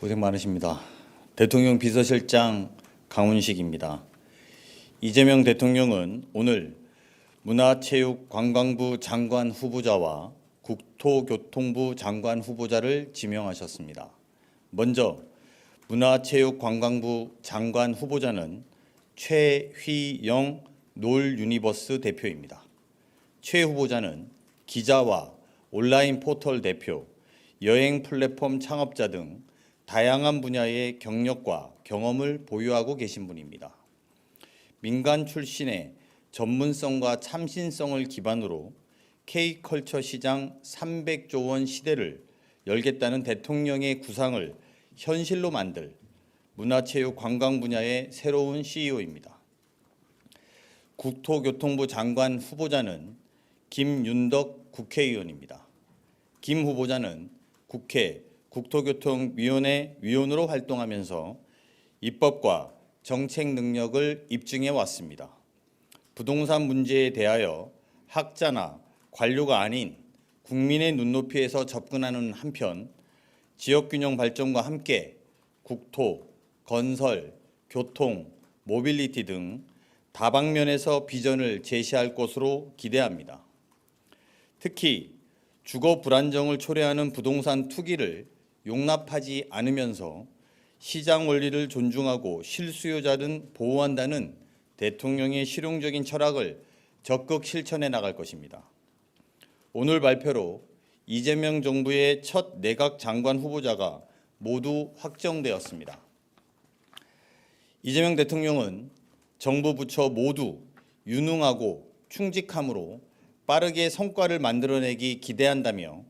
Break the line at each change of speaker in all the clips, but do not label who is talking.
고생 많으십니다. 대통령 비서실장 강훈식입니다. 이재명 대통령은 오늘 문화체육관광부 장관 후보자와 국토교통부 장관 후보자를 지명하셨습니다. 먼저 문화체육관광부 장관 후보자는 최휘영 놀유니버스 대표입니다. 최 후보자는 기자와 온라인 포털 대표, 여행 플랫폼 창업자 등 다양한 분야의 경력과 경험을 보유하고 계신 분입니다. 민간 출신의 전문성과 참신성을 기반으로 K컬처 시장 300조 원 시대를 열겠다는 대통령의 구상을 현실로 만들 문화체육관광 분야의 새로운 CEO입니다. 국토교통부 장관 후보자는 김윤덕 국회의원입니다. 김 후보자는 국회 국토교통위원회 위원으로 활동하면서 입법과 정책 능력을 입증해 왔습니다. 부동산 문제에 대하여 학자나 관료가 아닌 국민의 눈높이에서 접근하는 한편 지역균형 발전과 함께 국토, 건설, 교통, 모빌리티 등 다방면에서 비전을 제시할 것으로 기대합니다. 특히 주거 불안정을 초래하는 부동산 투기를 용납하지 않으면서 시장 원리를 존중하고 실수요자는 보호한다는 대통령의 실용적인 철학을 적극 실천해 나갈 것입니다. 오늘 발표로 이재명 정부의 첫 내각 장관 후보자가 모두 확정되었습니다. 이재명 대통령은 정부 부처 모두 유능하고 충직함으로 빠르게 성과를 만들어내기 기대한다며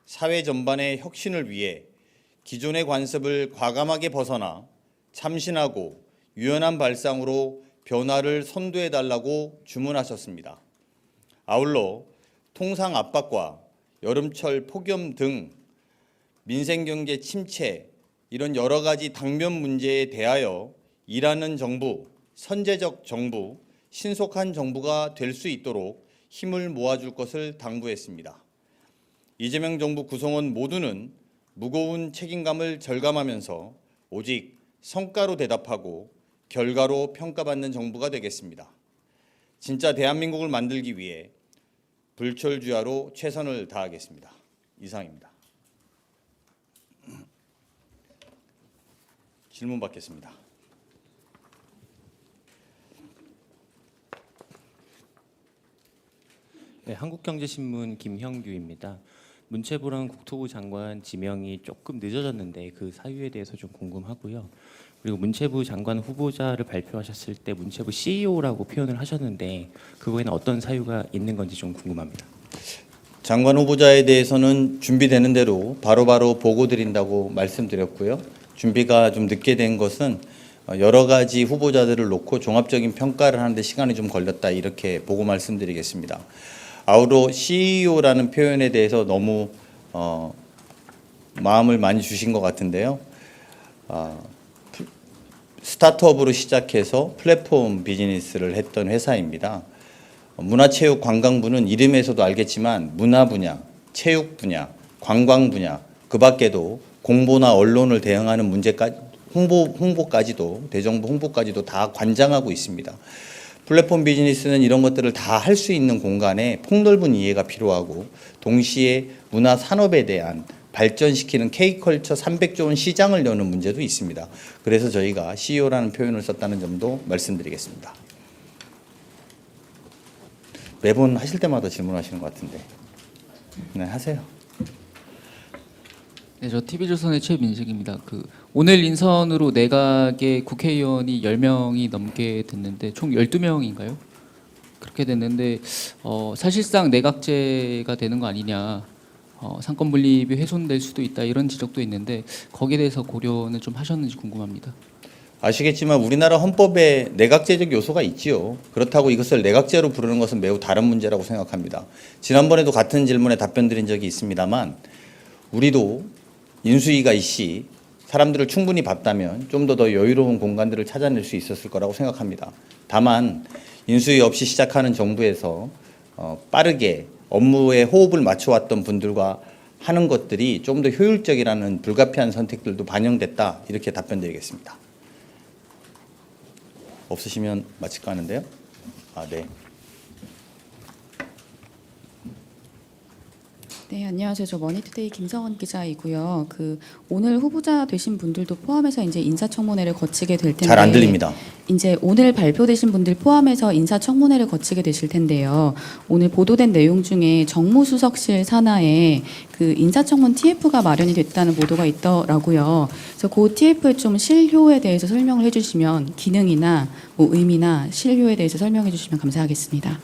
사회 전반의 혁신을 위해 기존의 관습을 과감하게 벗어나 참신하고 유연한 발상으로 변화를 선도해달라고 주문하셨습니다. 아울러 통상 압박과 여름철 폭염 등 민생경제 침체 이런 여러 가지 당면 문제에 대하여 일하는 정부, 선제적 정부, 신속한 정부가 될 수 있도록 힘을 모아줄 것을 당부했습니다. 이재명 정부 구성원 모두는 무거운 책임감을 절감하면서 오직 성과로 대답하고 결과로 평가받는 정부가 되겠습니다. 진짜 대한민국을 만들기 위해 불철주야로 최선을 다하겠습니다. 이상입니다. 질문 받겠습니다.
네, 한국경제신문 김형규입니다. 문체부랑 국토부 장관 지명이 조금 늦어졌는데 그 사유에 대해서 좀 궁금하고요. 그리고 문체부 장관 후보자를 발표하셨을 때 문체부 CEO라고 표현을 하셨는데 그거에는 어떤 사유가 있는 건지 좀 궁금합니다.
장관 후보자에 대해서는 준비되는 대로 바로바로 보고 드린다고 말씀드렸고요. 준비가 좀 늦게 된 것은 여러 가지 후보자들을 놓고 종합적인 평가를 하는데 시간이 좀 걸렸다 이렇게 보고 말씀드리겠습니다. 아우러 CEO라는 표현에 대해서 너무 마음을 많이 주신 것 같은데요. 스타트업으로 시작해서 플랫폼 비즈니스를 했던 회사입니다. 문화체육관광부는 이름에서도 알겠지만 문화 분야, 체육 분야, 관광 분야, 그 밖에도 공보나 언론을 대응하는 문제까지 홍보까지도 대정부 홍보까지도 다 관장하고 있습니다. 플랫폼 비즈니스는 이런 것들을 다 할 수 있는 공간에 폭넓은 이해가 필요하고 동시에 문화 산업에 대한 발전시키는 K컬처 300조 원 시장을 여는 문제도 있습니다. 그래서 저희가 CEO라는 표현을 썼다는 점도 말씀드리겠습니다. 매번 하실 때마다 질문하시는 것 같은데. 네, 하세요.
네, 저 TV조선의 최민식입니다. 오늘 인선으로 내각의 국회의원이 10명이 넘게 됐는데 총 12명인가요? 그렇게 됐는데 사실상 내각제가 되는 거 아니냐, 상권 분립이 훼손될 수도 있다 이런 지적도 있는데 거기에 대해서 고려는 좀 하셨는지 궁금합니다.
아시겠지만 우리나라 헌법에 내각제적 요소가 있지요. 그렇다고 이것을 내각제로 부르는 것은 매우 다른 문제라고 생각합니다. 지난번에도 같은 질문에 답변 드린 적이 있습니다만 우리도 인수위가 이씨 사람들을 충분히 봤다면 좀 더 여유로운 공간들을 찾아낼 수 있었을 거라고 생각합니다. 다만 인수위 없이 시작하는 정부에서 빠르게 업무에 호흡을 맞춰왔던 분들과 하는 것들이 좀 더 효율적이라는 불가피한 선택들도 반영됐다. 이렇게 답변드리겠습니다. 없으시면 마칠까 하는데요. 네.
네, 안녕하세요. 저 머니투데이 김성원 기자이고요. 오늘 후보자 되신 분들도 포함해서 이제 인사청문회를 거치게 될 텐데
잘 안 들립니다.
이제 오늘 발표되신 분들 포함해서 인사청문회를 거치게 되실 텐데요. 오늘 보도된 내용 중에 정무수석실 산하에 인사청문 TF가 마련이 됐다는 보도가 있더라고요. 그래서 그 TF의 좀 실효에 대해서 설명을 해주시면 기능이나 뭐 의미나 실효에 대해서 설명해 주시면 감사하겠습니다.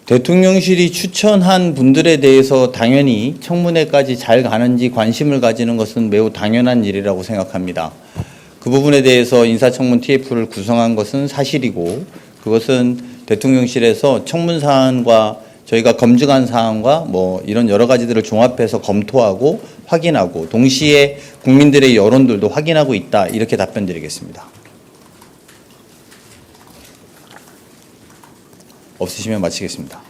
대통령실이 추천한 분들에 대해서 당연히 청문회까지 잘 가는지 관심을 가지는 것은 매우 당연한 일이라고 생각합니다. 그 부분에 대해서 인사청문 TF를 구성한 것은 사실이고 그것은 대통령실에서 청문 사안과 저희가 검증한 사안과 뭐 이런 여러 가지들을 종합해서 검토하고 확인하고 동시에 국민들의 여론들도 확인하고 있다. 이렇게 답변드리겠습니다. 없으시면 마치겠습니다.